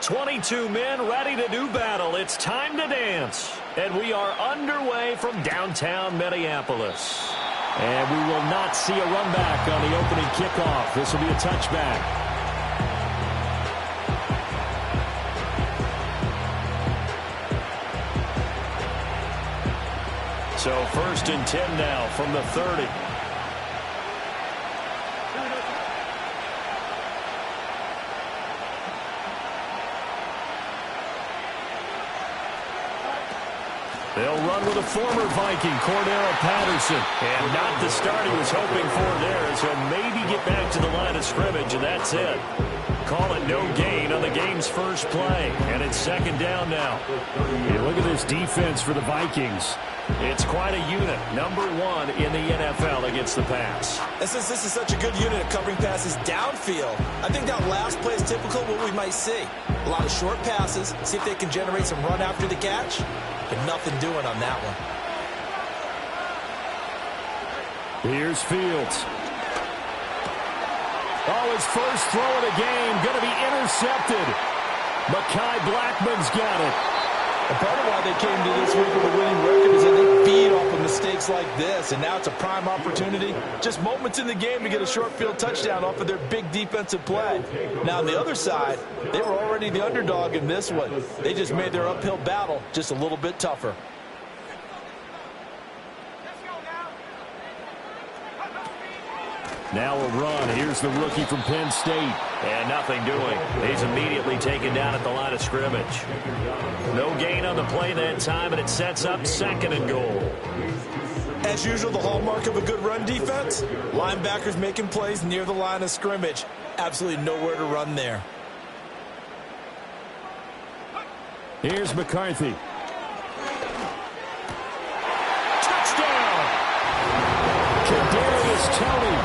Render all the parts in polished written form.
22 men ready to do battle. It's time to dance. And we are underway from downtown Minneapolis. And we will not see a run back on the opening kickoff. This will be a touchback. So 1st and 10 now from the 30. They'll run with a former Viking, Cordero Patterson. And not the start he was hoping for there, so maybe get back to the line of scrimmage, and that's it. Call it no gain on the game's first play. And it's 2nd down now. Hey, look at this defense for the Vikings. It's quite a unit. Number 1 in the NFL against the pass. And since this is such a good unit at covering passes downfield, I think that last play is typical of what we might see. A lot of short passes, see if they can generate some run after the catch, but nothing doing on that one. Here's Fields. Oh, his first throw of the game going to be intercepted. Mekhi Blackman's got it. And part of why they came to this week with a winning record is that they feed off of mistakes like this, and now it's a prime opportunity. Just moments in the game to get a short field touchdown off of their big defensive play. Now on the other side, they were already the underdog in this one. They just made their uphill battle just a little bit tougher. Now a run. Here's the rookie from Penn State. And nothing doing. He's immediately taken down at the line of scrimmage. No gain on the play that time, and it sets up 2nd and goal. As usual, the hallmark of a good run defense, linebackers making plays near the line of scrimmage. Absolutely nowhere to run there. Here's McCarthy. Kadarius Toney,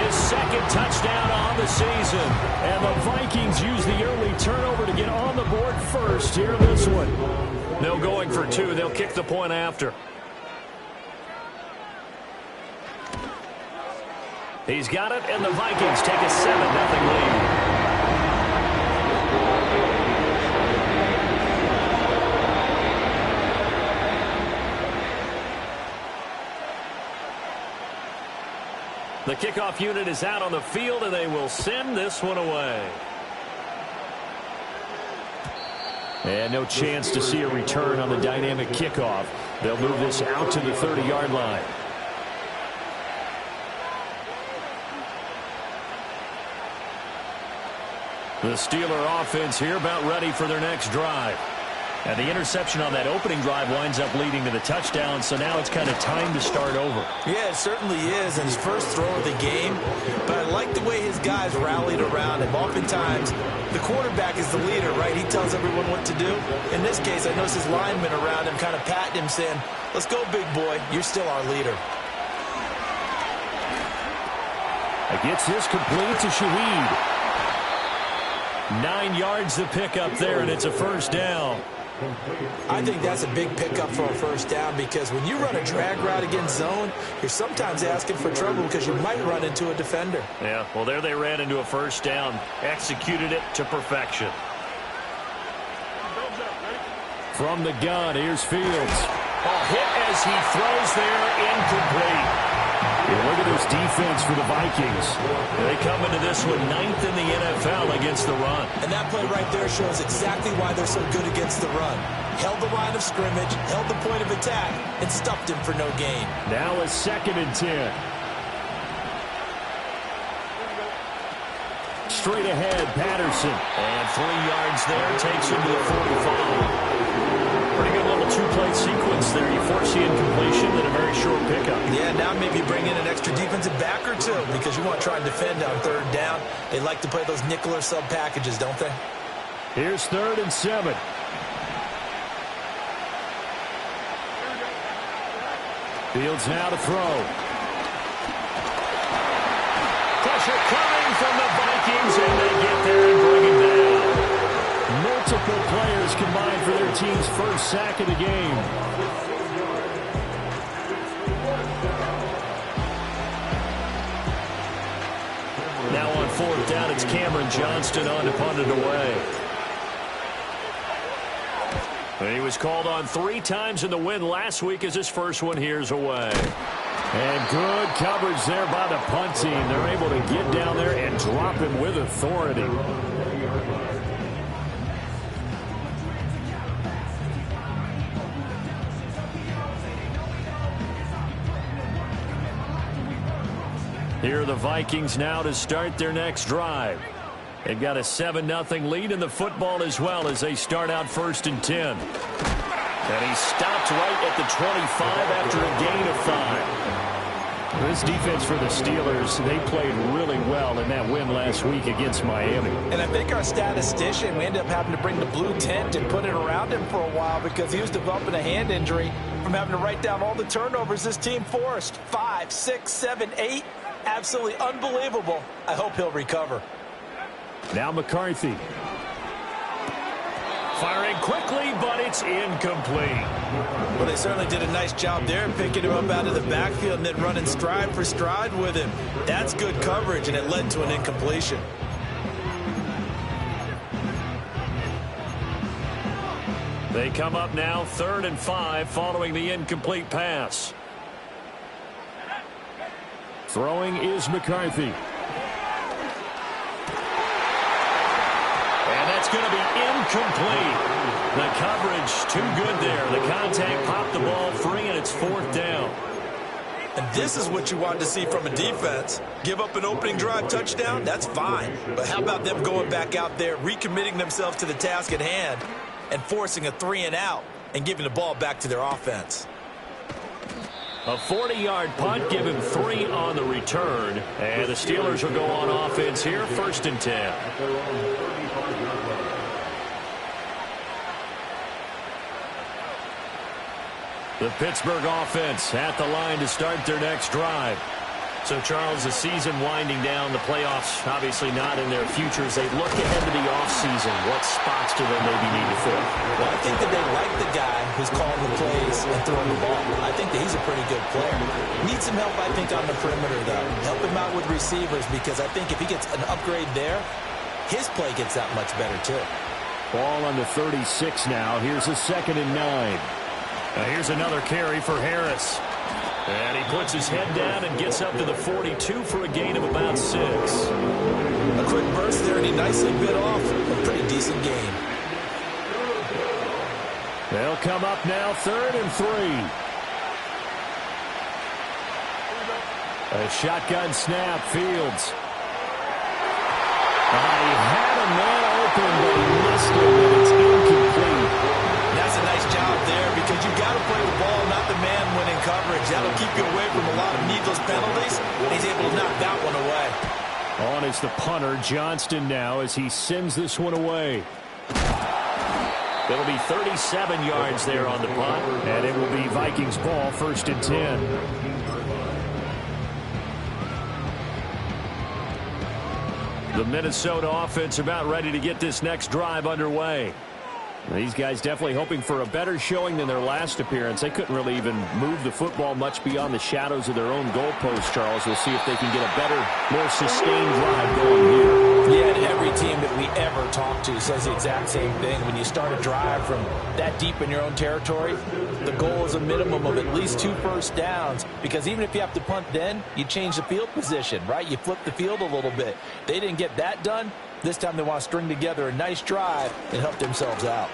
his 2nd touchdown on the season. And the Vikings use the early turnover to get on the board first here in this one. No going for 2. They'll kick the point after. He's got it, and the Vikings take a 7-0 lead. The kickoff unit is out on the field, and they will send this one away. And no chance to see a return on the dynamic kickoff. They'll move this out to the 30-yard line. The Steeler offense here about ready for their next drive. And the interception on that opening drive winds up leading to the touchdown, so now it's kind of time to start over. Yeah, it certainly is, and his first throw of the game. But I like the way his guys rallied around him. Oftentimes, the quarterback is the leader, right? He tells everyone what to do. In this case, I noticed his linemen around him kind of patting him, saying, "Let's go, big boy. You're still our leader." Gets this complete to Shaheed. 9 yards to pick up there, and it's a 1st down. I think that's a big pickup for a 1st down, because when you run a drag route against zone, you're sometimes asking for trouble because you might run into a defender. Yeah, well, there they ran into a 1st down, executed it to perfection. From the gun, here's Fields. Oh, hit as he throws there, incomplete. Yeah, look at this defense for the Vikings. They come into this one 9th in the NFL against the run. And that play right there shows exactly why they're so good against the run. Held the line of scrimmage, held the point of attack, and stuffed him for no gain. Now a 2nd and 10. Straight ahead, Patterson. And 3 yards there, takes him to the 45. Pretty good little 2-play sequence there. You force the incompletion, then a very short pickup. Yeah, now maybe bring in an extra defensive back or 2, because you want to try and defend on 3rd down. They like to play those nickel or sub packages, don't they? Here's 3rd and 7. Fields now to throw. Pressure coming from the Vikings, and they get there and bring him down. Multiple players combined for their team's 1st sack of the game. Now on 4th down, it's Cameron Johnston on to punt it away. He was called on 3 times in the win last week as his first one here's away. And good coverage there by the punt team. They're able to get down there and drop him with authority. Here are the Vikings now to start their next drive. They've got a 7-0 lead in the football as well as they start out 1st and 10. And he stopped right at the 25 after a gain of 5. This defense for the Steelers, they played really well in that win last week against Miami. And I think our statistician, we ended up having to bring the blue tent and put it around him for a while because he was developing a hand injury from having to write down all the turnovers this team forced. 5, 6, 7, 8. Absolutely unbelievable. I hope he'll recover. Now McCarthy. Firing quickly, but it's incomplete. Well, they certainly did a nice job there picking him up out of the backfield and then running stride for stride with him. That's good coverage, and it led to an incompletion. They come up now 3rd and 5 following the incomplete pass. Throwing is McCarthy. And that's going to be incomplete. The coverage too good there. The contact popped the ball free, and it's 4th down. And this is what you want to see from a defense. Give up an opening drive touchdown, that's fine. But how about them going back out there, recommitting themselves to the task at hand, and forcing a 3-and-out and giving the ball back to their offense. A 40-yard punt, give him 3 on the return. And the Steelers will go on offense here, 1st and 10. The Pittsburgh offense at the line to start their next drive. So, Charles, the season winding down, the playoffs obviously not in their future. As they look ahead to the offseason, what spots do they maybe need to fill? Well, I think that they like the guy who's calling the plays and throwing the ball. I think that he's a pretty good player. Needs some help, I think, on the perimeter, though. Help him out with receivers because I think if he gets an upgrade there, his play gets that much better, too. Ball on the 36 now. Here's a 2nd and 9. Here's another carry for Harris. And he puts his head down and gets up to the 42 for a gain of about 6. A quick burst there, and he nicely bit off a pretty decent gain. They'll come up now 3rd and 3. A shotgun snap, Fields. He had a man open, but he missed it, and it's incomplete. That's a nice job there because you've got to play the ball, not the man when in coverage. That'll keep you away from a lot of needless penalties, and he's able to knock that one away. On is the punter, Johnston, now as he sends this one away. It'll be 37 yards there on the punt, and it will be Vikings ball, 1st and 10. The Minnesota offense about ready to get this next drive underway. These guys definitely hoping for a better showing than their last appearance. They couldn't really even move the football much beyond the shadows of their own goalpost, Charles. We'll see if they can get a better, more sustained drive going here. Yeah, and every team that we ever talk to says the exact same thing. When you start a drive from that deep in your own territory, the goal is a minimum of at least 2 first downs, because even if you have to punt then, you change the field position, right? You flip the field a little bit. They didn't get that done. This time they want to string together a nice drive and help themselves out.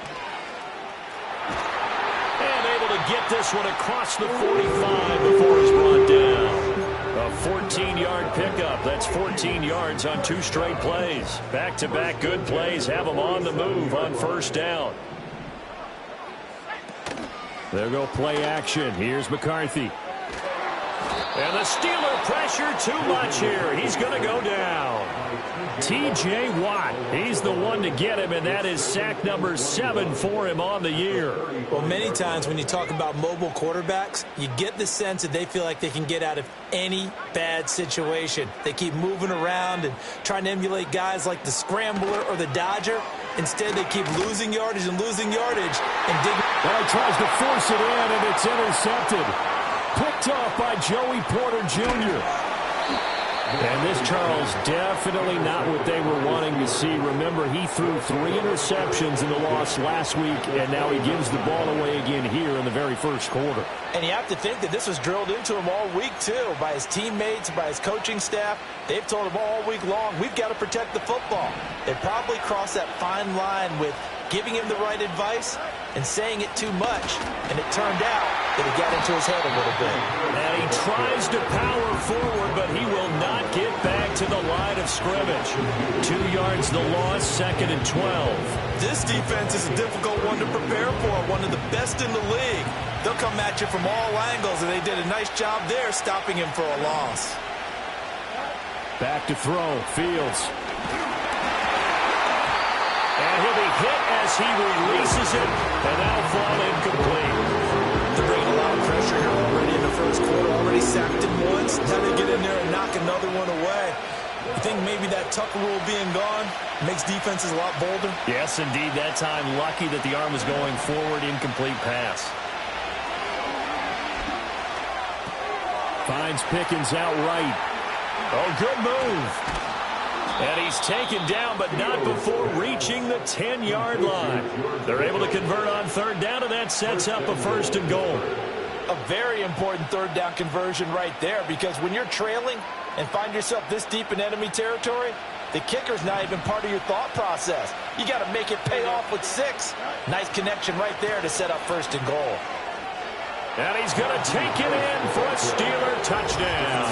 And able to get this one across the 45 before he's brought down. A 14-yard pickup. That's 14 yards on 2 straight plays. Back-to-back good plays have them on the move on 1st down. There go play action. Here's McCarthy. And the Steeler pressure too much here. He's going to go down. T.J. Watt, he's the one to get him, and that is sack number 7 for him on the year. Well, many times when you talk about mobile quarterbacks, you get the sense that they feel like they can get out of any bad situation. They keep moving around and trying to emulate guys like the Scrambler or the Dodger. Instead, they keep losing yardage and losing yardage. And well, he tries to force it in, and it's intercepted. Picked off by Joey Porter Jr. And this, Charles, definitely not what they were wanting to see. Remember, he threw 3 interceptions in the loss last week, and now he gives the ball away again here in the very first quarter. And you have to think that this was drilled into him all week, too, by his teammates, by his coaching staff. They've told him all week long, we've got to protect the football. They probably crossed that fine line with giving him the right advice and saying it too much, and it turned out that it got into his head a little bit. And he tries to power forward, but he will not get back to the line of scrimmage. 2 yards the loss, 2nd and 12. This defense is a difficult one to prepare for, one of the best in the league. They'll come at you from all angles, and they did a nice job there stopping him for a loss. Back to throw, Fields. And he'll be hit as he releases it, and that'll fall incomplete. They're bringing a lot of pressure here already in the first quarter. Already sacked him once. Now they get in there and knock another one away. You think maybe that Tucker rule being gone makes defenses a lot bolder? Yes, indeed. That time, lucky that the arm was going forward. Incomplete pass. Finds Pickens out right. Oh, good move. And he's taken down, but not before reaching the 10-yard line. They're able to convert on 3rd down, and that sets up a 1st and goal. A very important 3rd down conversion right there, because when you're trailing and find yourself this deep in enemy territory, the kicker's not even part of your thought process. You got to make it pay off with 6. Nice connection right there to set up 1st and goal. And he's going to take it in for a Steeler touchdown.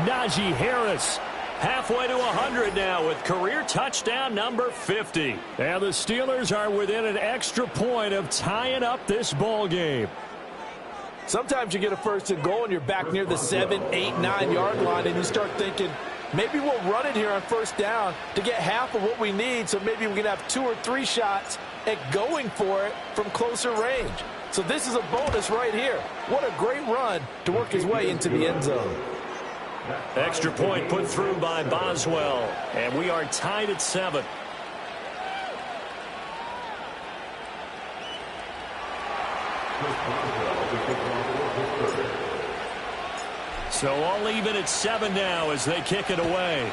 Najee Harris halfway to 100 now with career touchdown number 50. And the Steelers are within an extra point of tying up this ball game. Sometimes you get a 1st and goal and you're back near the 7, 8, 9-yard line, and you start thinking, maybe we'll run it here on 1st down to get half of what we need, so maybe we can have 2 or 3 shots at going for it from closer range. So this is a bonus right here. What a great run to work his way into the end zone. Extra point put through by Boswell, and we are tied at 7. So all even at 7 now as they kick it away.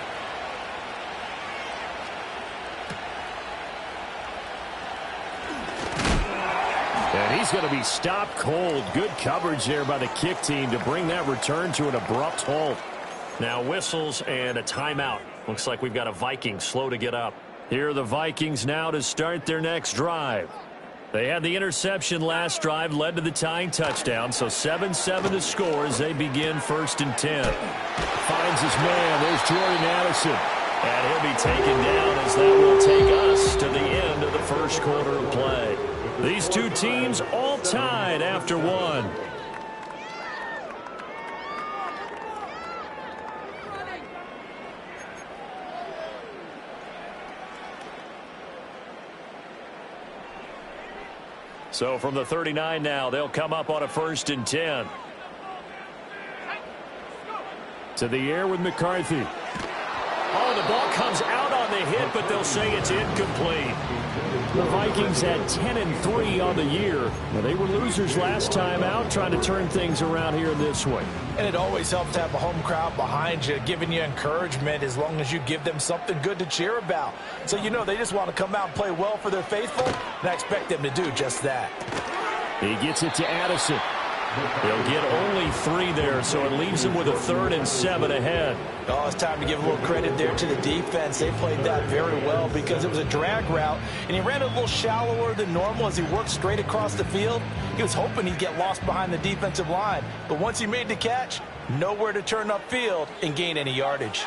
And he's going to be stopped cold. Good coverage there by the kick team to bring that return to an abrupt halt. Now whistles and a timeout. Looks like we've got a Vikings slow to get up. Here are the Vikings now to start their next drive. They had the interception last drive, led to the tying touchdown, so 7-7 to score as they begin 1st and 10. Finds his man. There's Jordan Addison. And he'll be taken down as that will take us to the end of the first quarter of play. These two teams all tied after 1. So from the 39 now, they'll come up on a 1st and 10. To the air with McCarthy. Oh, the ball comes out on the hit, but they'll say it's incomplete. The Vikings had 10-3 on the year. Now, they were losers last time out, trying to turn things around here this way. And it always helps to have a home crowd behind you, giving you encouragement as long as you give them something good to cheer about. So you know they just want to come out and play well for their faithful, and I expect them to do just that. He gets it to Addison. He'll get only 3 there, so it leaves him with a 3rd and 7 ahead. Oh, it's time to give a little credit there to the defense. They played that very well because it was a drag route, and he ran a little shallower than normal as he worked straight across the field. He was hoping he'd get lost behind the defensive line, but once he made the catch, nowhere to turn upfield and gain any yardage.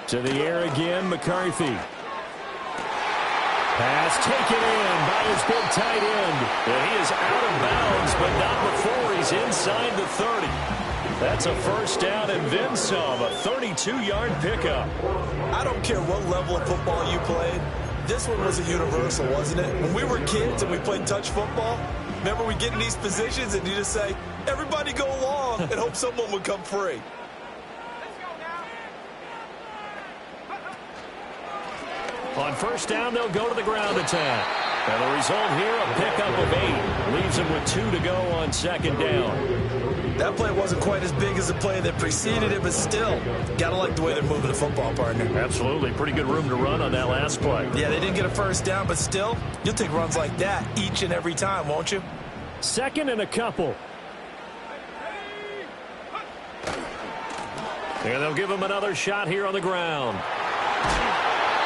To the air again, McCarthy. Pass taken in by his big tight end. And he is out of bounds, but not before he's inside the 30. That's a 1st down and then some, a 32-yard pickup. I don't care what level of football you played. This one was a universal, wasn't it? When we were kids and we played touch football, remember we get in these positions and you just say, everybody go along and hope someone would come free. On 1st down, they'll go to the ground attack. And the result here, a pickup of 8. Leaves him with 2 to go on second down. That play wasn't quite as big as the play that preceded it, but still, got to like the way they're moving the football, partner. Absolutely. Pretty good room to run on that last play. Yeah, they didn't get a first down, but still, you'll take runs like that each and every time, won't you? Second and a couple. And they'll give him another shot here on the ground.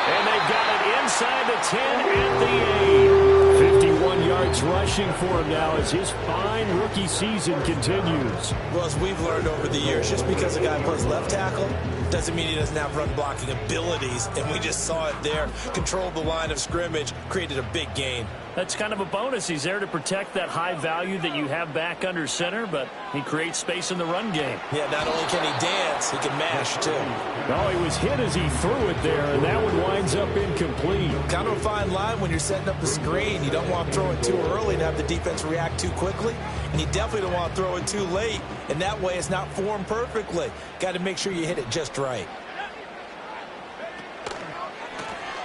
And they've got it inside the 10 and the 8. 51 yards rushing for him now as his fine rookie season continues. Well, as we've learned over the years, just because a guy plays left tackle doesn't mean he doesn't have run blocking abilities. And we just saw it there. Controlled the line of scrimmage, created a big gain. That's kind of a bonus. He's there to protect that high value that you have back under center, but he creates space in the run game. Yeah, not only can he dance, he can mash, too. Oh, he was hit as he threw it there, and that one winds up incomplete. Kind of a fine line when you're setting up the screen. You don't want to throw it too early and have the defense react too quickly, and you definitely don't want to throw it too late, and that way it's not formed perfectly. Got to make sure you hit it just right.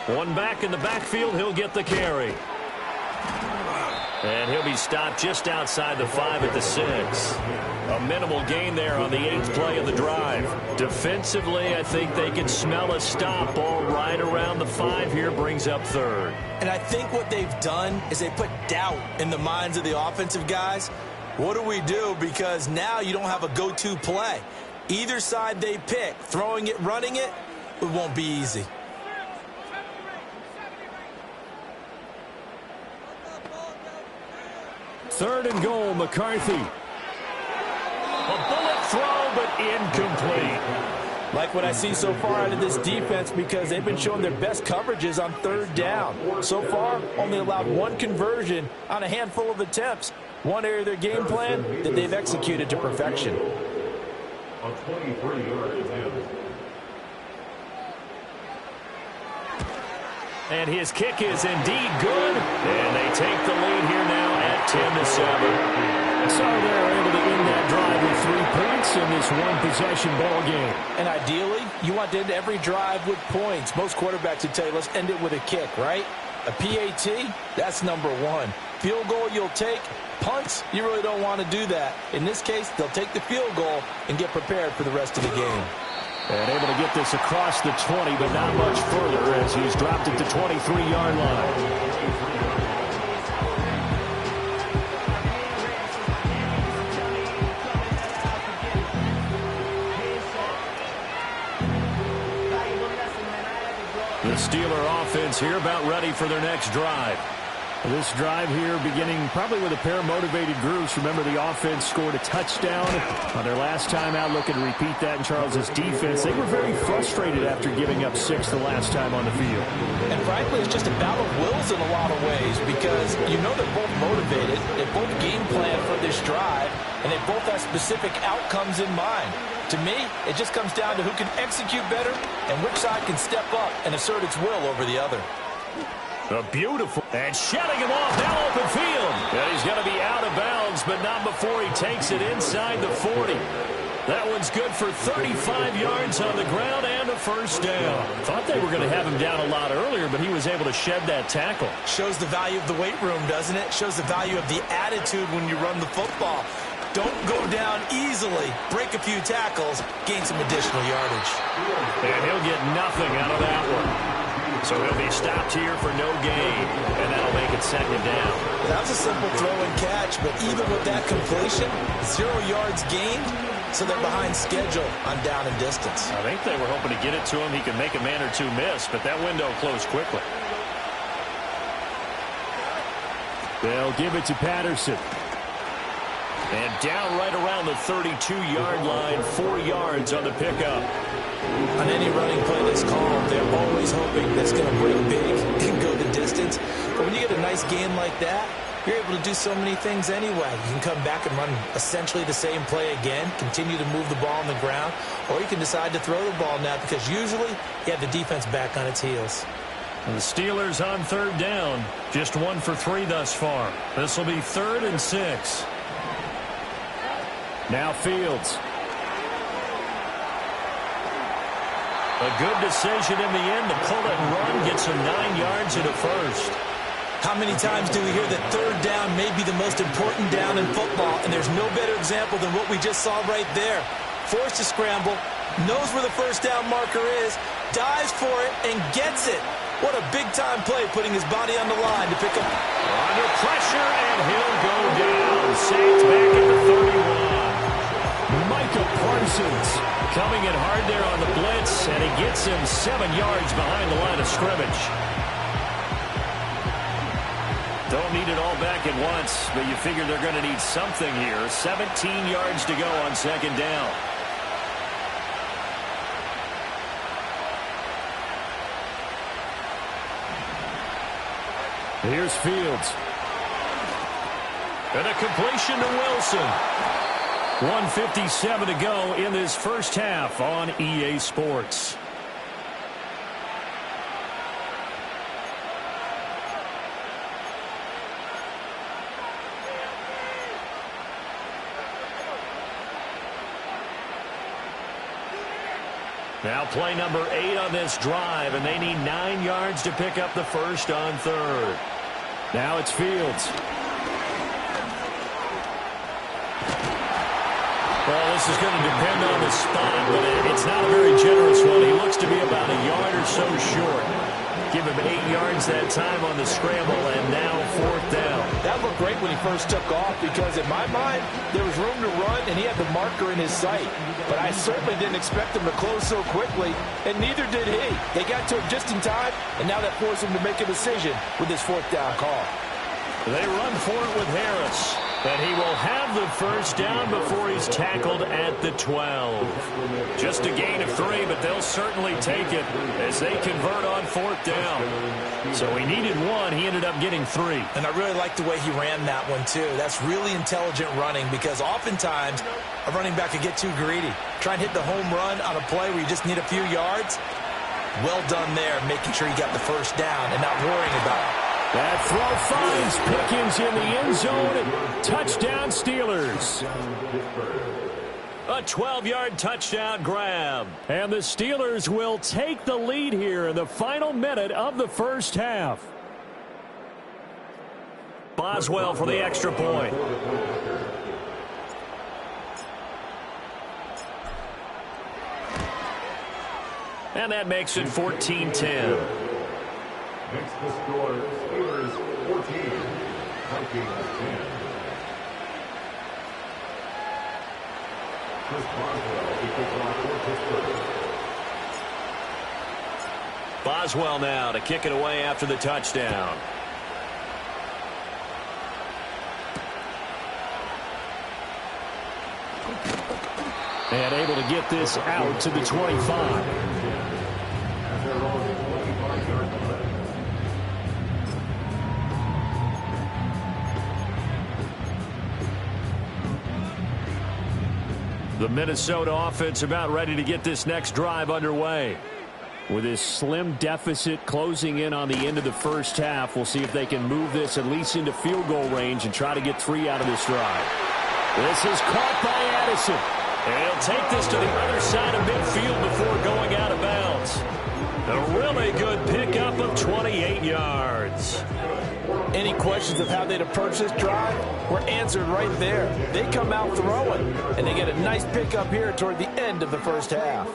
One back in the backfield, he'll get the carry. And he'll be stopped just outside the 5 at the 6. A minimal gain there on the 8th play of the drive. Defensively, I think they can smell a stop. Ball right around the 5 here brings up 3rd. And I think what they've done is they put doubt in the minds of the offensive guys. What do we do? Because now you don't have a go-to play. Either side they pick, throwing it, running it, it won't be easy. Third and goal, McCarthy. A bullet throw, but incomplete. Like what I see so far out of this defense because they've been showing their best coverages on 3rd down. So far, only allowed 1 conversion on a handful of attempts. One area of their game plan that they've executed to perfection. And his kick is indeed good. And they take the lead here now at 10-7. So they're able to end that drive with 3 points in this one-possession ball game. And ideally, you want to end every drive with points. Most quarterbacks would tell you, let's end it with a kick, right? A PAT, that's number 1. Field goal you'll take. Punts, you really don't want to do that. In this case, they'll take the field goal and get prepared for the rest of the game. And able to get this across the 20, but not much further as he's dropped it to 23-yard line. The Steeler offense here about ready for their next drive. This drive here beginning probably with a pair of motivated groups. Remember, the offense scored a touchdown on their last time out. Looking to repeat that in Charles's defense. They were very frustrated after giving up 6 the last time on the field. And frankly, it's just a battle of wills in a lot of ways because you know they're both motivated. They both game plan for this drive, and they both have specific outcomes in mind. To me, it just comes down to who can execute better and which side can step up and assert its will over the other. A beautiful, and shutting him off, now open field. And he's going to be out of bounds, but not before he takes it inside the 40. That one's good for 35 yards on the ground and a first down. Thought they were going to have him down a lot earlier, but he was able to shed that tackle. Shows the value of the weight room, doesn't it? Shows the value of the attitude when you run the football. Don't go down easily. Break a few tackles, gain some additional yardage. And he'll get nothing out of that one. So he'll be stopped here for no gain, and that'll make it 2nd down. That was a simple throw and catch, but even with that completion, 0 yards gained, so they're behind schedule on down and distance. I think they were hoping to get it to him. He could make a man or two miss, but that window closed quickly. They'll give it to Patterson. And down right around the 32-yard line, 4 yards on the pickup. On any running play that's called, they're always hoping that's going to break big and go the distance. But when you get a nice gain like that, you're able to do so many things anyway. You can come back and run essentially the same play again, continue to move the ball on the ground, or you can decide to throw the ball now because usually you have the defense back on its heels. And the Steelers on 3rd down, just 1 for 3 thus far. This will be 3rd and 6. Now Fields. A good decision in the end to pull it and run, get some 9 yards and a first. How many times do we hear that third down may be the most important down in football, and there's no better example than what we just saw right there. Forced to scramble, knows where the first down marker is, dives for it, and gets it. What a big-time play, putting his body on the line to pick up. Under pressure, and he'll go down. Saints back at the 31. Micah Parsons coming in hard there on the blitz, and he gets him 7 yards behind the line of scrimmage. Don't need it all back at once, but you figure they're going to need something here. 17 yards to go on second down. Here's Fields. And a completion to Wilson. 1:57 to go in this first half on EA Sports. Now play number 8 on this drive, and they need 9 yards to pick up the first on third. Now it's Fields. Well, this is going to depend on the spot, but it's not a very generous one. He looks to be about a yard or so short. Give him 8 yards that time on the scramble, and now fourth down. That looked great when he first took off because, in my mind, there was room to run, and he had the marker in his sight. But I certainly didn't expect him to close so quickly, and neither did he. They got to him just in time, and now that forced him to make a decision with his fourth down call. They run for it with Harris, and he will have the first down before he's tackled at the 12. Just a gain of 3, but they'll certainly take it as they convert on fourth down. So he needed 1. He ended up getting 3. And I really like the way he ran that one, too. That's really intelligent running because oftentimes a running back could get too greedy. Try and hit the home run on a play where you just need a few yards. Well done there, making sure he got the first down and not worrying about it. That throw finds Pickens in the end zone. Touchdown, Steelers. A 12-yard touchdown grab. And the Steelers will take the lead here in the final minute of the first half. Boswell for the extra point. And that makes it 14-10. Next to score, Steelers 14, Vikings 10. Chris Boswell, he kicks off for Pittsburgh. Boswell now to kick it away after the touchdown. And able to get this out to the 25. The Minnesota offense about ready to get this next drive underway. With this slim deficit closing in on the end of the first half, we'll see if they can move this at least into field goal range and try to get 3 out of this drive. This is caught by Addison. And he'll take this to the other side of midfield before going out of bounds. A really good pickup of 28 yards. Any questions of how they'd approach this drive were answered right there. They come out throwing, and they get a nice pickup here toward the end of the first half.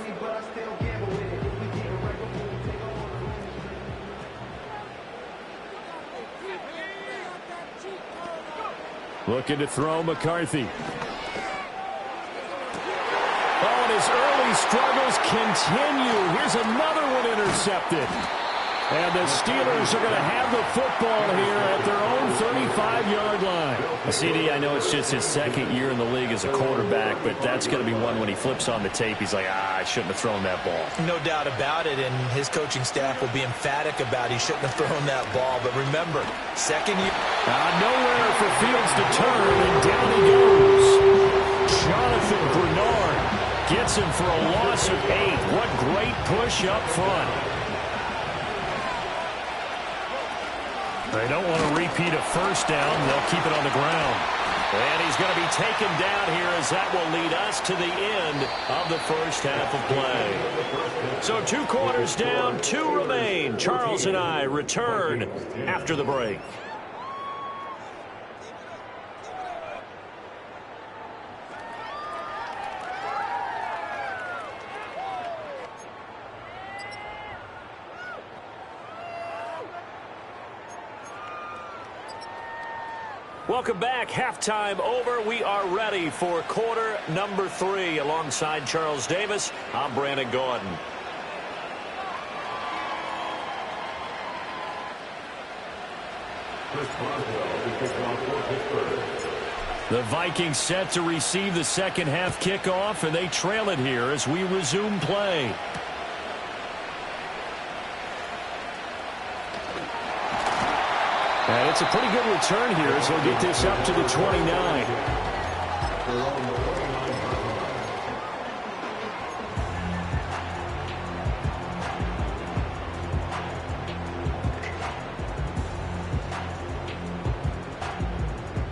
Looking to throw McCarthy. Oh, and his early struggles continue. Here's another one intercepted. And the Steelers are going to have the football here at their own 35-yard line. CD, I know it's just his second year in the league as a quarterback, but that's going to be one when he flips on the tape. He's like, I shouldn't have thrown that ball. No doubt about it, and his coaching staff will be emphatic about he shouldn't have thrown that ball. But remember, second year. Nowhere for Fields to turn, and down he goes. Jonathan Bernard gets him for a loss of 8. What great push up front. They don't want to repeat a first down. They'll keep it on the ground. And he's going to be taken down here as that will lead us to the end of the first half of play. So 2 quarters down, 2 remain. Charles and I return after the break. Welcome back. Halftime over. We are ready for quarter number 3. Alongside Charles Davis, I'm Brandon Gordon. The Vikings set to receive the second half kickoff, and they trail it here as we resume play. And it's a pretty good return here as he'll get this up to the 29.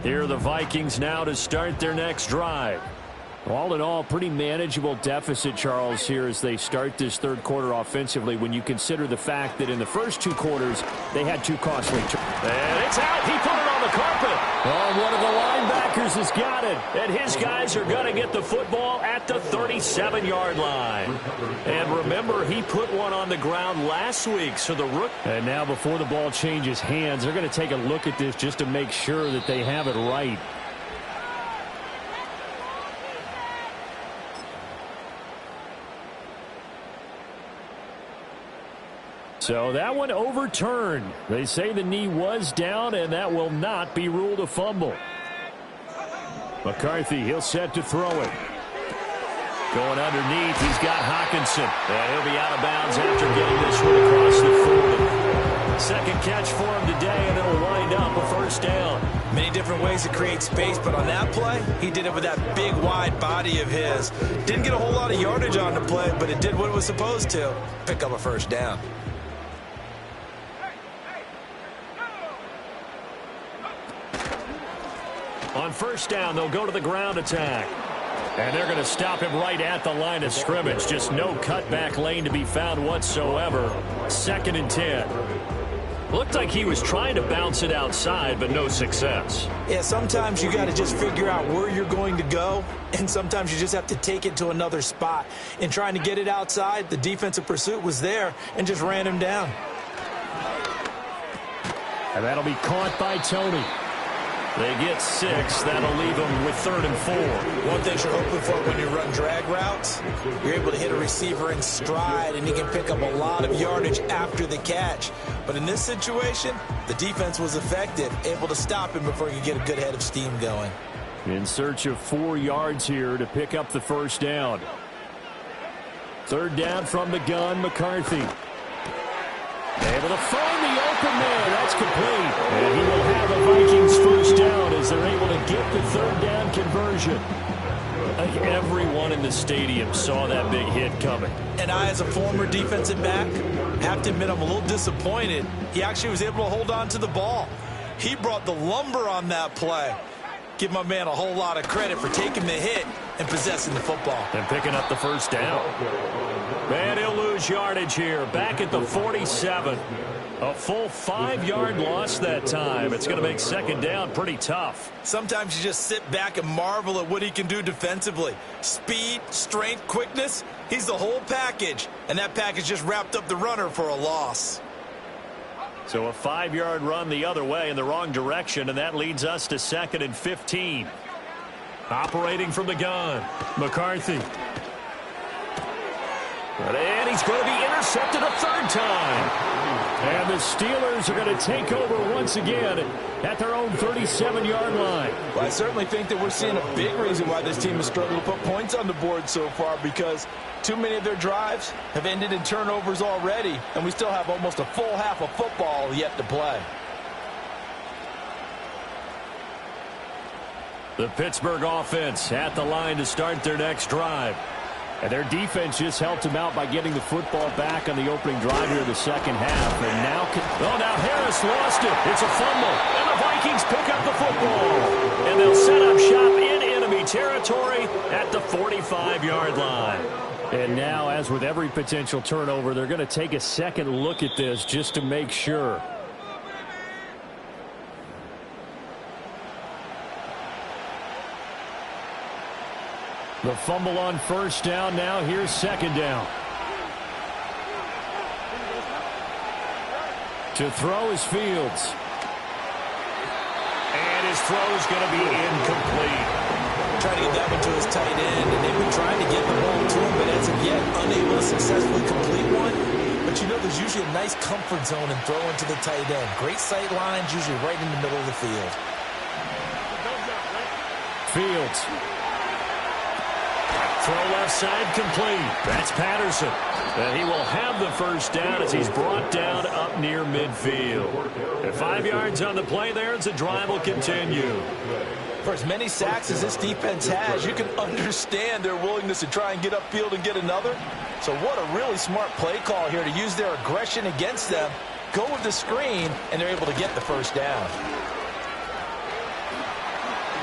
Here are the Vikings now to start their next drive. All in all, pretty manageable deficit, Charles, here as they start this third quarter offensively when you consider the fact that in the first 2 quarters, they had 2 costly turnovers. And it's out. He put it on the carpet. Oh, one of the linebackers has got it. And his guys are going to get the football at the 37-yard line. And remember, he put one on the ground last week, so the rook. And now before the ball changes hands, they're going to take a look at this just to make sure that they have it right. So that one overturned. They say the knee was down, and that will not be ruled a fumble. McCarthy, he'll set to throw it. Going underneath, he's got Hawkinson. And he'll be out of bounds after getting this one across the 40. Second catch for him today, and it'll wind up a first down. Many different ways to create space, but on that play, he did it with that big, wide body of his. Didn't get a whole lot of yardage on the play, but it did what it was supposed to. Pick up a first down. On first down, they'll go to the ground attack. And they're going to stop him right at the line of scrimmage. Just no cutback lane to be found whatsoever. 2nd and 10. Looked like he was trying to bounce it outside, but no success. Yeah, sometimes you got to just figure out where you're going to go, and sometimes you just have to take it to another spot. In trying to get it outside, the defensive pursuit was there and just ran him down. And that'll be caught by Tony. They get 6. That'll leave them with 3rd and 4. One thing you're hoping for when you run drag routes, you're able to hit a receiver in stride, and he can pick up a lot of yardage after the catch. But in this situation, the defense was effective, able to stop him before he could get a good head of steam going. In search of 4 yards here to pick up the first down. 3rd down from the gun, McCarthy. Able to find the open man. That's complete. And he will have a Vikings first down as they're able to get the 3rd down conversion. I think everyone in the stadium saw that big hit coming. And I, as a former defensive back, have to admit I'm a little disappointed. He actually was able to hold on to the ball. He brought the lumber on that play. Give my man a whole lot of credit for taking the hit and possessing the football. And picking up the first down. And he'll lose yardage here. Back at the 47. A full 5-yard loss that time. It's going to make 2nd down pretty tough. Sometimes you just sit back and marvel at what he can do defensively. Speed, strength, quickness. He's the whole package. And that package just wrapped up the runner for a loss. So a 5-yard run the other way in the wrong direction, and that leads us to 2nd and 15. Operating from the gun, McCarthy. And he's going to be intercepted a 3rd time. And the Steelers are going to take over once again at their own 37-yard line. Well, I certainly think that we're seeing a big reason why this team has struggled to put points on the board so far, because too many of their drives have ended in turnovers already, and we still have almost a full half of football yet to play. The Pittsburgh offense at the line to start their next drive. And their defense just helped him out by getting the football back on the opening drive here in the second half. And now Harris lost it. It's a fumble. And the Vikings pick up the football. And they'll set up shop in enemy territory at the 45-yard line. And now, as with every potential turnover, they're going to take a second look at this just to make sure. The fumble on first down. Now here's second down. To throw is Fields. And his throw is going to be incomplete. Trying to get that one to his tight end, and they've been trying to get the ball to him, but as of yet, unable to successfully complete one. But you know, there's usually a nice comfort zone in throwing to the tight end. Great sight lines, usually right in the middle of the field. Fields. Throw left side complete. That's Patterson. And he will have the first down as he's brought down up near midfield. At 5 yards on the play there, as the drive will continue. For as many sacks as this defense has, you can understand their willingness to try and get upfield and get another. So what a really smart play call here to use their aggression against them, go with the screen, and they're able to get the first down.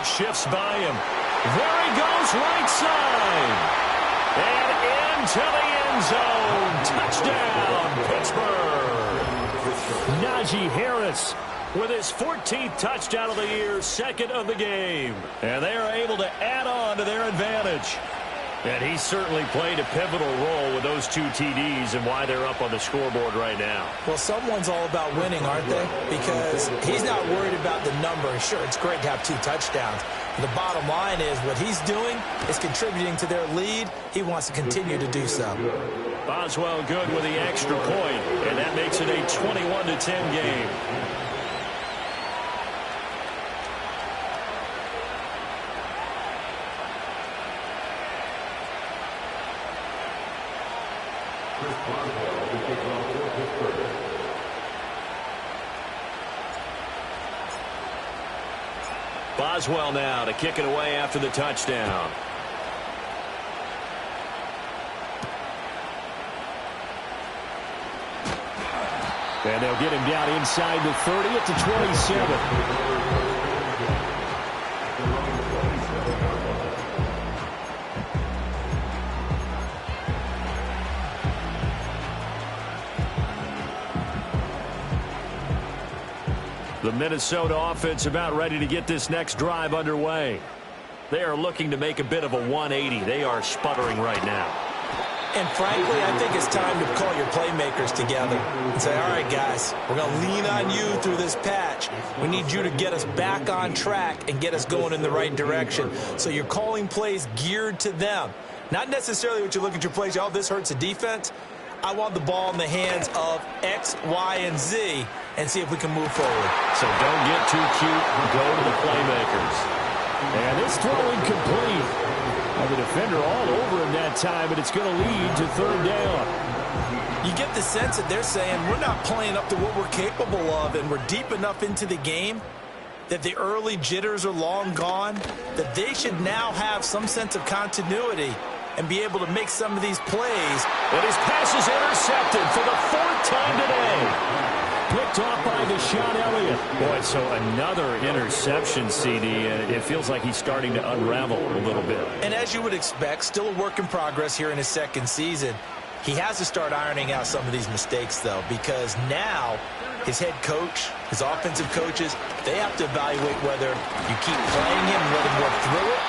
Shifts by him. There he goes, right side. And into the end zone. Touchdown, Pittsburgh. Najee Harris with his 14th touchdown of the year, second of the game. And they are able to add on to their advantage. And he certainly played a pivotal role with those 2 TDs and why they're up on the scoreboard right now. Well, someone's all about winning, aren't they? Because he's not worried about the number. Sure, it's great to have 2 touchdowns. The bottom line is what he's doing is contributing to their lead. He wants to continue to do so. Boswell good with the extra point, and that makes it a 21-10 game. Boswell now to kick it away after the touchdown. And they'll get him down inside the 30 at the 27. The Minnesota offense about ready to get this next drive underway. They are looking to make a bit of a 180. They are sputtering right now. And frankly, I think it's time to call your playmakers together and say, all right, guys, we're going to lean on you through this patch. We need you to get us back on track and get us going in the right direction. So you're calling plays geared to them. Not necessarily what you look at your plays, oh, this hurts the defense. I want the ball in the hands of X, Y, and Z and see if we can move forward. So don't get too cute. Go to the playmakers. And this throw incomplete. The defender all over him that time, but it's going to lead to third down. You get the sense that they're saying we're not playing up to what we're capable of, and we're deep enough into the game that the early jitters are long gone, that they should now have some sense of continuity and be able to make some of these plays. And his pass is intercepted for the 4th time today. Picked off by Deshaun Elliott. Boy, so another interception, CD, and it feels like he's starting to unravel a little bit. And as you would expect, still a work in progress here in his second season. He has to start ironing out some of these mistakes, though, because now his head coach, his offensive coaches, they have to evaluate whether you keep playing him and let him work through it,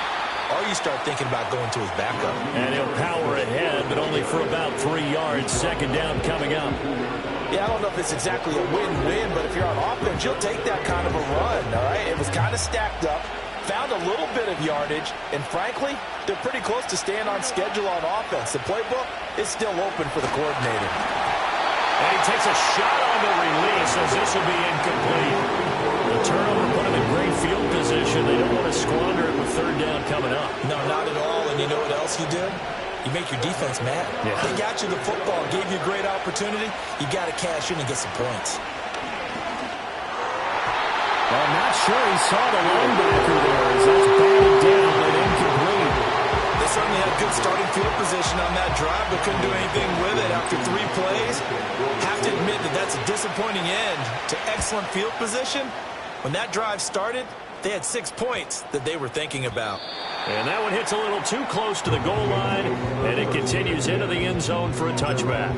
or you start thinking about going to his backup. And he'll power ahead, but only for about 3 yards. Second down coming up. Yeah, I don't know if it's exactly a win-win, but if you're on offense, you'll take that kind of a run, all right? It was kind of stacked up, found a little bit of yardage, and frankly, they're pretty close to staying on schedule on offense. The playbook is still open for the coordinator. And he takes a shot on the release as this will be incomplete. The turnover put him in great field position. They don't want to squander it with third down coming up. No, not at all, and you know what else you did? You make your defense mad. Yeah. They got you the football, gave you a great opportunity. You got to cash in and get some points. Well, I'm not sure he saw the linebacker there as that's batted down and incomplete. They certainly had good starting field position on that drive, but couldn't do anything with it after 3 plays. Have to admit that that's a disappointing end to excellent field position. When that drive started, they had 6 points that they were thinking about. And that one hits a little too close to the goal line, and it continues into the end zone for a touchback.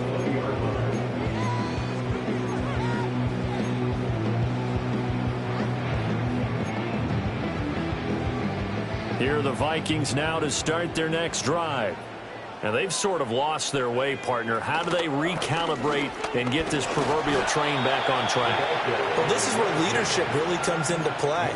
Here are the Vikings now to start their next drive. And they've sort of lost their way, partner. How do they recalibrate and get this proverbial train back on track? Well, this is where leadership really comes into play.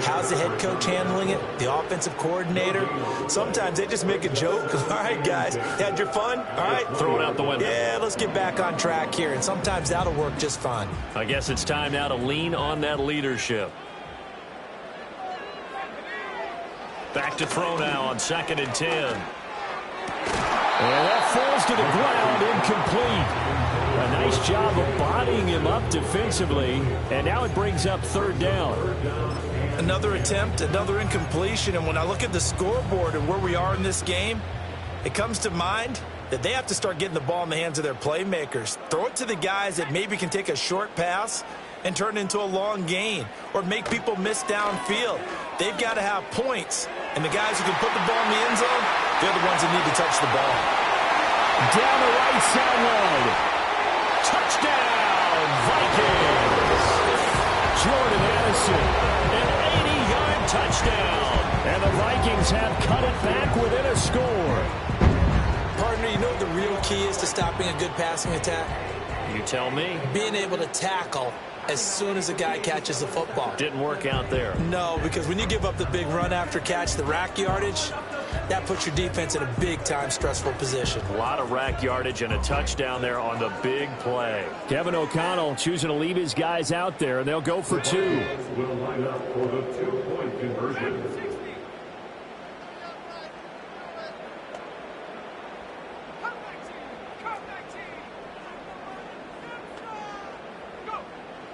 How's the head coach handling it? The offensive coordinator? Sometimes they just make a joke. All right, guys, had your fun? All right. Throw it out the window. Yeah, let's get back on track here. And sometimes that'll work just fine. I guess it's time now to lean on that leadership. Back to throw now on 2nd and 10. And that falls to the ground, incomplete. A nice job of bodying him up defensively, and now it brings up 3rd down. Another attempt, another incompletion, and when I look at the scoreboard and where we are in this game, it comes to mind that they have to start getting the ball in the hands of their playmakers. Throw it to the guys that maybe can take a short pass and turn it into a long gain or make people miss downfield. They've got to have points, and the guys who can put the ball in the end zone, they're the ones that need to touch the ball. Down the right sideline. Touchdown, Vikings. Jordan Addison, an 80-yard touchdown. And the Vikings have cut it back within a score. Partner, you know what the real key is to stopping a good passing attack? You tell me. Being able to tackle as soon as a guy catches the football. Didn't work out there. No, because when you give up the big run after catch, the rack yardage, that puts your defense in a big-time stressful position. A lot of rack yardage and a touchdown there on the big play. Kevin O'Connell choosing to leave his guys out there, and they'll go for 2. Will line up for the 2-point conversion.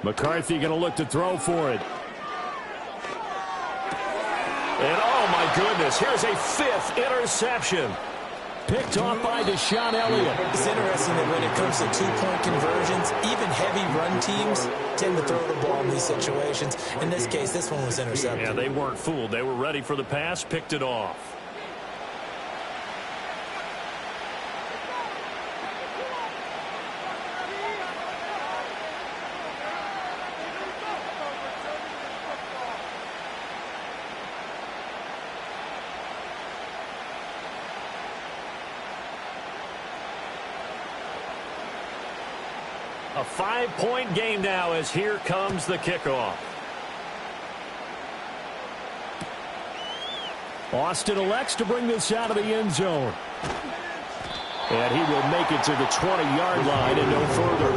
McCarthy going to look to throw for it. And oh my goodness, here's a 5th interception. Picked off by Deshaun Elliott. It's interesting that when it comes to 2-point conversions, even heavy run teams tend to throw the ball in these situations. In this case, this one was intercepted. Yeah, they weren't fooled. They were ready for the pass, picked it off. A 5-point game now as here comes the kickoff. Austin elects to bring this out of the end zone. And he will make it to the 20-yard line and no further.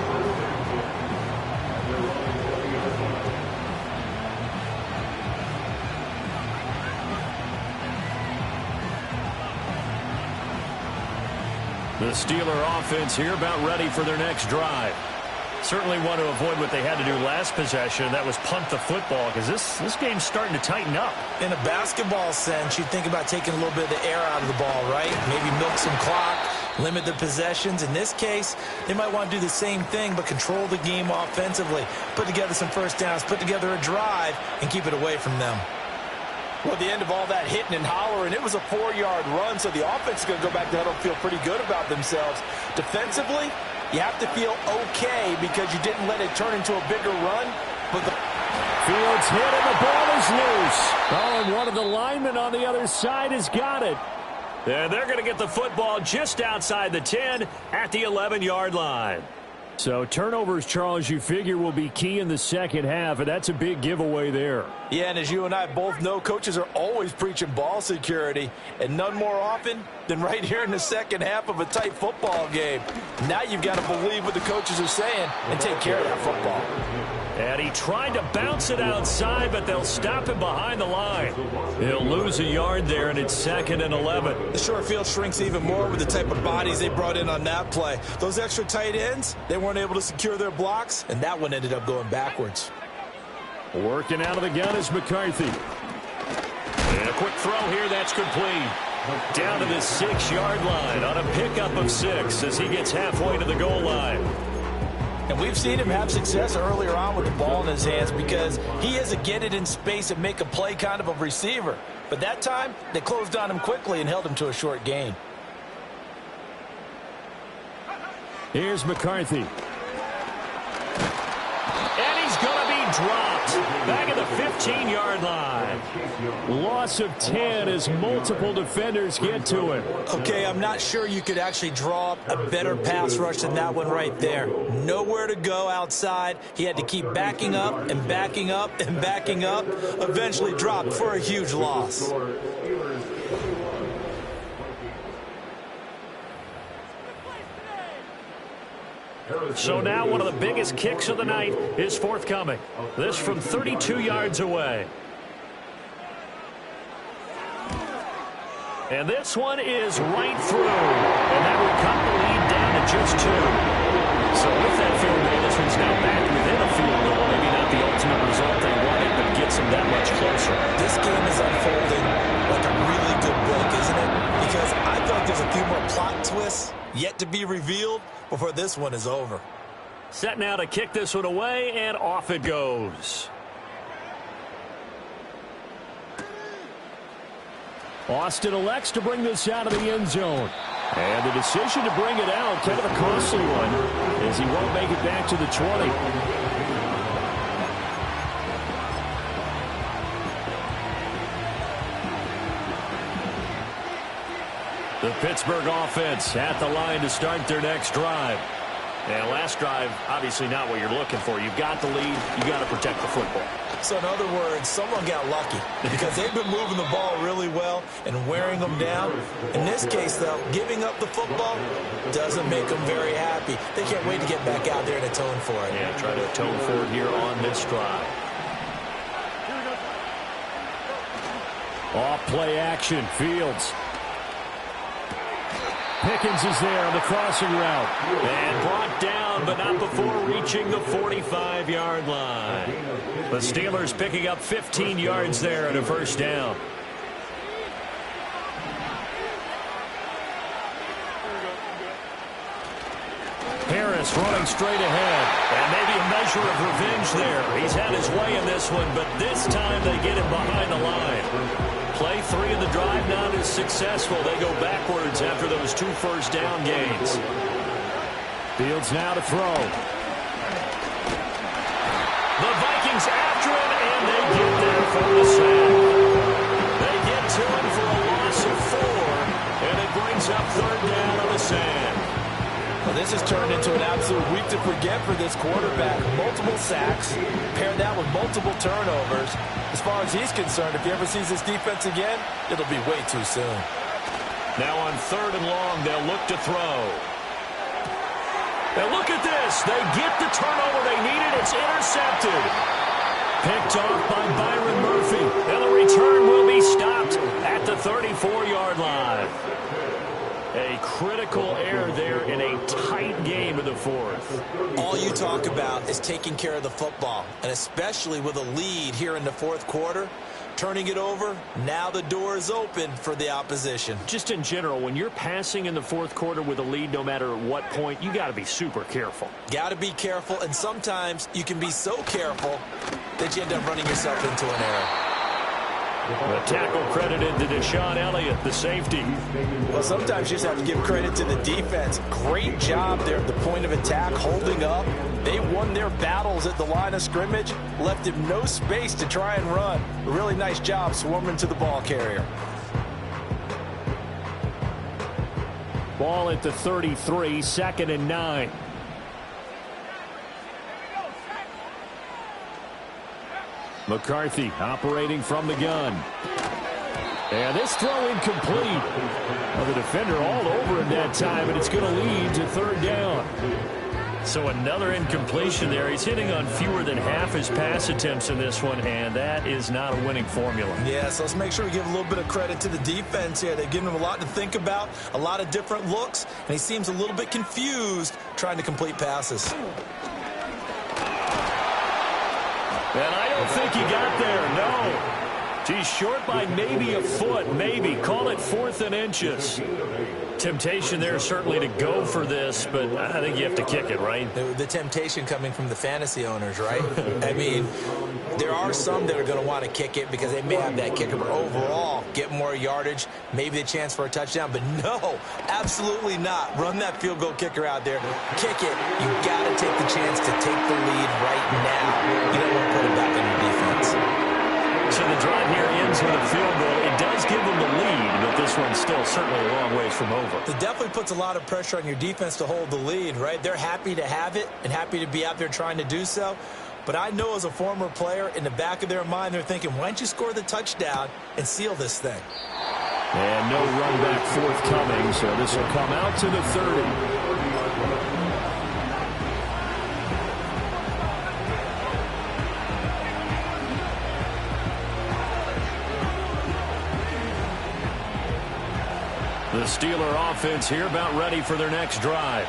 The Steeler offense here about ready for their next drive. Certainly want to avoid what they had to do last possession. That was punt the football, because this game's starting to tighten up. In a basketball sense, you think about taking a little bit of the air out of the ball, right? Maybe milk some clock, limit the possessions. In this case, they might want to do the same thing, but control the game offensively. Put together some first downs, put together a drive, and keep it away from them. Well, at the end of all that hitting and hollering, it was a 4-yard run, so the offense is going to go back to huddle, feel pretty good about themselves. Defensively, you have to feel okay because you didn't let it turn into a bigger run. But the Fields hit and the ball is loose. Oh, and one of the linemen on the other side has got it. And they're going to get the football just outside the 10 at the 11-yard line. So turnovers, Charles, you figure will be key in the second half, and that's a big giveaway there. Yeah, and as you and I both know, coaches are always preaching ball security, and none more often than right here in the second half of a tight football game. Now you've got to believe what the coaches are saying and take care of that football. And he tried to bounce it outside, but they'll stop him behind the line. He'll lose a yard there, and it's 2nd and 11. The short field shrinks even more with the type of bodies they brought in on that play. Those extra tight ends, they weren't able to secure their blocks, and that one ended up going backwards. Working out of the gun is McCarthy. And a quick throw here, that's complete. Down to the 6-yard line on a pickup of 6 as he gets halfway to the goal line. And we've seen him have success earlier on with the ball in his hands because he is a get it in space and make a play kind of a receiver. But that time, they closed on him quickly and held him to a short gain. Here's McCarthy. And he's going to be dropped back at the 15-yard line. Loss of 10 as multiple defenders get to him. Okay, I'm not sure you could actually draw up a better pass rush than that one right there. Nowhere to go outside. He had to keep backing up and backing up and backing up. Eventually dropped for a huge loss. So now one of the biggest kicks of the night is forthcoming. This from 32 yards away. And this one is right through. And that will cut the lead down to just 2. So with that field goal, this one's now back within a field goal. Maybe not the ultimate result they wanted, but gets them that much closer. This game is unfolding like a really good book, isn't it? Because I feel like there's a few more plot twists yet to be revealed before this one is over. Set now to kick this one away, and off it goes. Austin elects to bring this out of the end zone. And the decision to bring it out, kind of a costly one, as he won't make it back to the 20. The Pittsburgh offense at the line to start their next drive. And last drive, obviously not what you're looking for. You've got the lead. You've got to protect the football. So in other words, someone got lucky because they've been moving the ball really well and wearing them down. In this case, though, giving up the football doesn't make them very happy. They can't wait to get back out there and atone for it. Yeah, try to atone for it here on this drive. Off play action, Fields. Pickens is there on the crossing route. And brought down, but not before reaching the 45-yard line. The Steelers picking up 15 yards there at a first down. Harris running straight ahead. And maybe a measure of revenge there. He's had his way in this one, but this time they get him behind the line. Play 3 of the drive not as successful. They go backwards after those 2 first down gains. Fields now to throw. The Vikings after him, and they get there for the sack. They get to him for a loss of 4, and it brings up 3rd down on the sand. Well, this has turned into an absolute week to forget for this quarterback. Multiple sacks, paired that with multiple turnovers. As far as he's concerned, if he ever sees this defense again, it'll be way too soon. Now on 3rd and long, they'll look to throw. And look at this. They get the turnover they needed. It's intercepted. Picked off by Byron Murphy. And the return will be stopped at the 34-yard line. A critical error there in a tight game in the 4th. All you talk about is taking care of the football, and especially with a lead here in the 4th quarter. Turning it over, now the door is open for the opposition. Just in general, when you're passing in the 4th quarter with a lead, no matter at what point, you got to be super careful. Got to be careful, and sometimes you can be so careful that you end up running yourself into an error. The tackle credited to Deshaun Elliott, the safety. Well, sometimes you just have to give credit to the defense. Great job there at the point of attack, holding up. They won their battles at the line of scrimmage, left him no space to try and run. A really nice job swarming to the ball carrier. Ball at the 33, 2nd and 9. McCarthy operating from the gun. And this throw incomplete. Well, the defender all over him that time, and it's going to lead to 3rd down. So another incompletion there. He's hitting on fewer than half his pass attempts in this one, and that is not a winning formula. Yeah, so let's make sure we give a little bit of credit to the defense here. They've given him a lot to think about, a lot of different looks, and he seems a little bit confused trying to complete passes. And I don't think he got there, no. He's short by maybe a foot, maybe. Call it 4th and inches. Temptation there certainly to go for this, but I think you have to kick it, right? The temptation coming from the fantasy owners, right? I mean, there are some that are going to want to kick it because they may have that kicker, but overall, get more yardage, maybe a chance for a touchdown. But no, absolutely not. Run that field goal kicker out there. Kick it. You got to take the chance to take the lead right now. You don't want to put it back on your defense. So the drive here ends with a field goal. It does give them the lead, but this one's still certainly a long ways from over. It definitely puts a lot of pressure on your defense to hold the lead, right? They're happy to have it and happy to be out there trying to do so. But I know as a former player, in the back of their mind, they're thinking, why don't you score the touchdown and seal this thing? And no run back forthcoming, so this will come out to the 30. The Steeler offense here about ready for their next drive.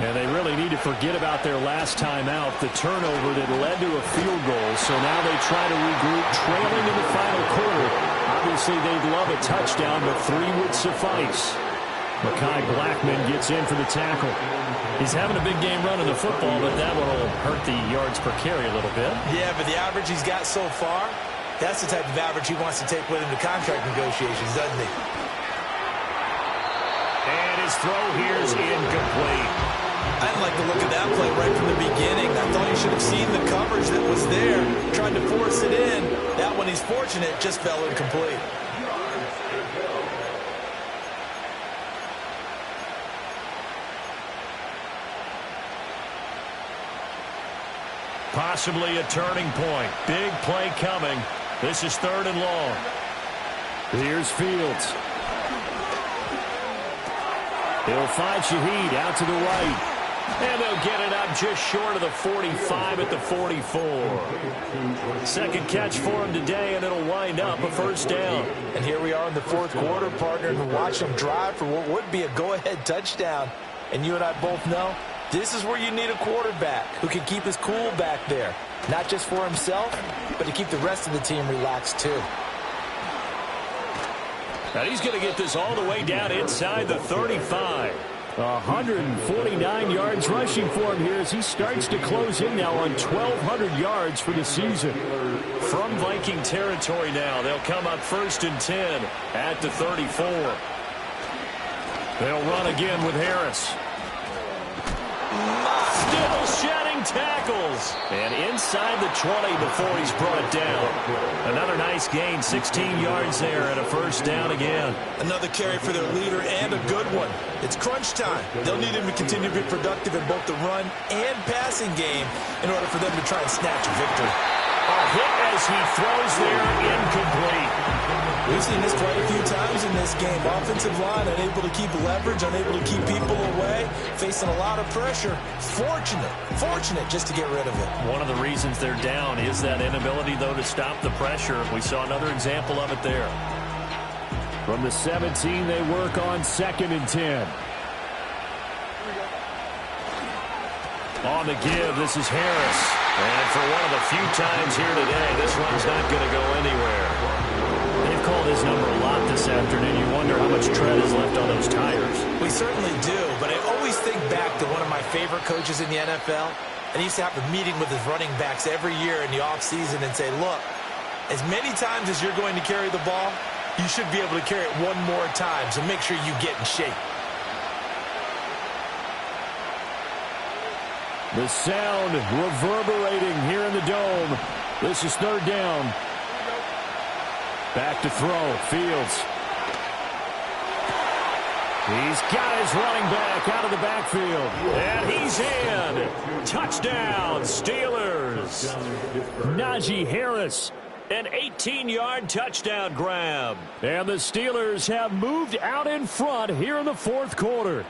And they really need to forget about their last time out, the turnover that led to a field goal. So now they try to regroup, trailing in the final quarter. Obviously, they'd love a touchdown, but 3 would suffice. Mekhi Blackman gets in for the tackle. He's having a big game running the football, but that one will hurt the yards per carry a little bit. Yeah, but the average he's got so far, that's the type of average he wants to take with him to contract negotiations, doesn't he? And his throw here is incomplete. I didn't like the look of that play right from the beginning. I thought he should have seen the coverage that was there, tried to force it in. That one, he's fortunate, just fell incomplete. Possibly a turning point. Big play coming. This is 3rd and long. Here's Fields. He'll find Shaheed out to the right. And they'll get it up just short of the 45 at the 44. Second catch for him today, and it'll wind up a 1st down. And here we are in the 4th quarter, partner, and watch them drive for what would be a go-ahead touchdown. And you and I both know this is where you need a quarterback who can keep his cool back there. Not just for himself, but to keep the rest of the team relaxed too. Now he's going to get this all the way down inside the 35. 149 yards rushing for him here as he starts to close in now on 1,200 yards for the season. From Viking territory now, they'll come up 1st and 10 at the 34. They'll run again with Harris. Still shedding tackles. And inside the 20 before he's brought down. Another nice gain, 16 yards there and a 1st down again. Another carry for their leader and a good one. It's crunch time. They'll need him to continue to be productive in both the run and passing game in order for them to try and snatch a victory. A hit as he throws there, incomplete. We've seen this quite a few times in this game. Offensive line unable to keep leverage, unable to keep people away, facing a lot of pressure. Fortunate just to get rid of it. One of the reasons they're down is that inability, though, to stop the pressure. We saw another example of it there. From the 17, they work on 2nd and 10. On the give, this is Harris. And for one of the few times here today, this one's not going to go anywhere. They've called his number a lot this afternoon. You wonder how much tread is left on those tires. We certainly do, but I always think back to one of my favorite coaches in the NFL. And he used to have a meeting with his running backs every year in the offseason and say, look, as many times as you're going to carry the ball, you should be able to carry it one more time, so make sure you get in shape. The sound reverberating here in the dome. This is 3rd down. Back to throw. Fields. He's got his running back out of the backfield. And he's in. Touchdown, Steelers. Najee Harris. An 18-yard touchdown grab. And the Steelers have moved out in front here in the 4th quarter.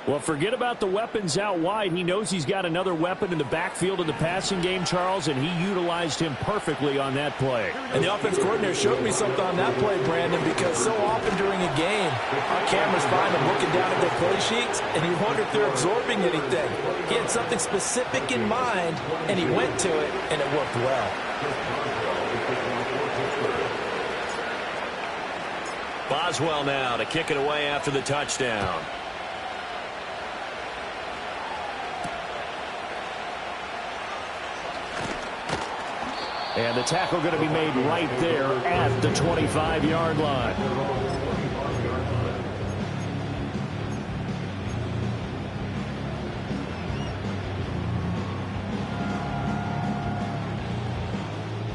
Well, forget about the weapons out wide. He knows he's got another weapon in the backfield of the passing game, Charles, and he utilized him perfectly on that play. And the offense coordinator showed me something on that play, Brandon, because so often during a game, our cameras find them looking down at their play sheets, and you wonder if they're absorbing anything. He had something specific in mind, and he went to it, and it worked well. Boswell now to kick it away after the touchdown. And the tackle going to be made right there at the 25-yard line.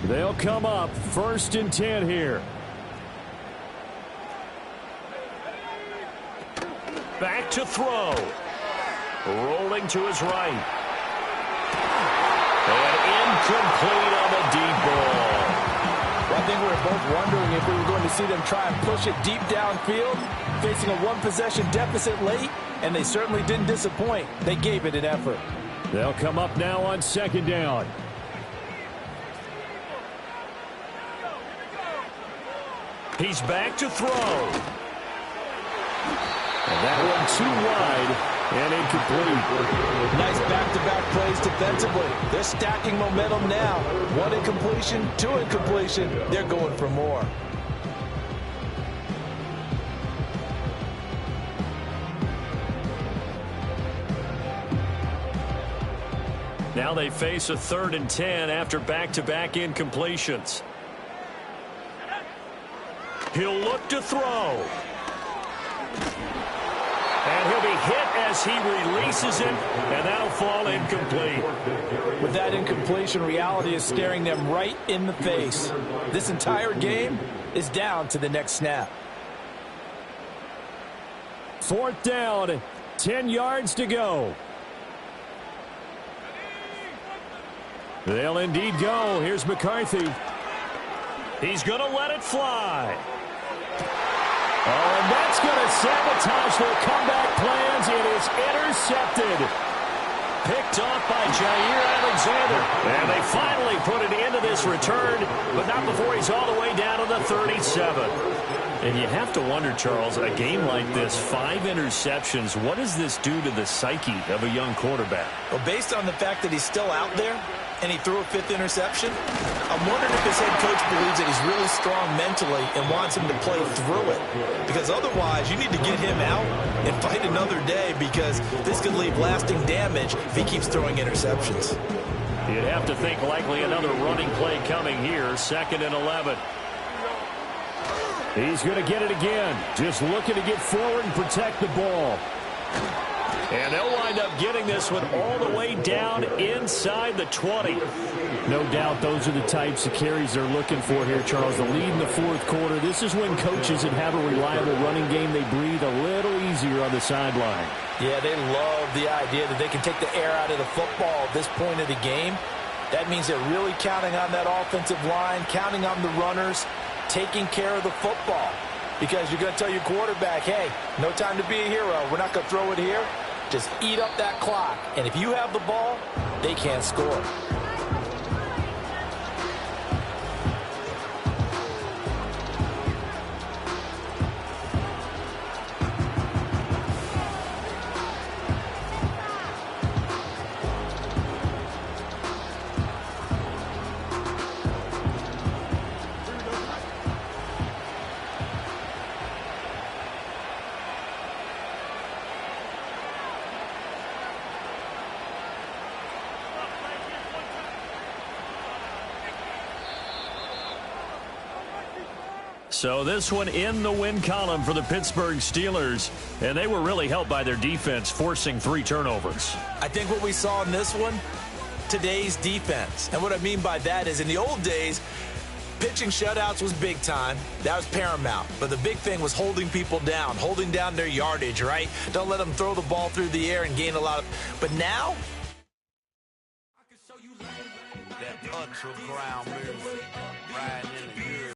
They'll come up 1st and 10 here. Back to throw. Rolling to his right. And incomplete on the deep ball. Well, I think we were both wondering if we were going to see them try and push it deep downfield, facing a one-possession deficit late, and they certainly didn't disappoint. They gave it an effort. They'll come up now on 2nd down. He's back to throw. And that one too wide and incomplete. Nice back-to-back plays defensively. They're stacking momentum now. 1 incompletion, 2 incompletion. They're going for more. Now they face a 3rd and 10 after back-to-back incompletions. He'll look to throw. And he'll be hit as he releases it, and that'll fall incomplete. With that incompletion, reality is staring them right in the face. This entire game is down to the next snap. 4th down, 10 yards to go. They'll indeed go. Here's McCarthy. He's going to let it fly. Oh, and that's going to sabotage their comeback plans. It is intercepted. Picked off by Jair Alexander. And they finally put it into this return, but not before he's all the way down to the 37. And you have to wonder, Charles, a game like this, 5 interceptions, what does this do to the psyche of a young quarterback? Well, based on the fact that he's still out there and he threw a 5th interception, I'm wondering if his head coach believes that he's really strong mentally and wants him to play through it. Because otherwise, you need to get him out and fight another day, because this could leave lasting damage if he keeps throwing interceptions. You'd have to think likely another running play coming here, 2nd and 11. He's going to get it again. Just looking to get forward and protect the ball. And they'll wind up getting this one all the way down inside the 20. No doubt those are the types of carries they're looking for here, Charles. The lead in the 4th quarter. This is when coaches that have a reliable running game, they breathe a little easier on the sideline. Yeah, they love the idea that they can take the air out of the football at this point of the game. That means they're really counting on that offensive line, counting on the runners, taking care of the football. Because you're going to tell your quarterback, hey, no time to be a hero. We're not going to throw it here. Just eat up that clock. And if you have the ball, they can't score. So this one in the win column for the Pittsburgh Steelers. And they were really helped by their defense, forcing 3 turnovers. I think what we saw in this one, today's defense. And what I mean by that is in the old days, pitching shutouts was big time. That was paramount. But the big thing was holding people down, holding down their yardage, right? Don't let them throw the ball through the air and gain a lot of... But now... That ultra ground move right in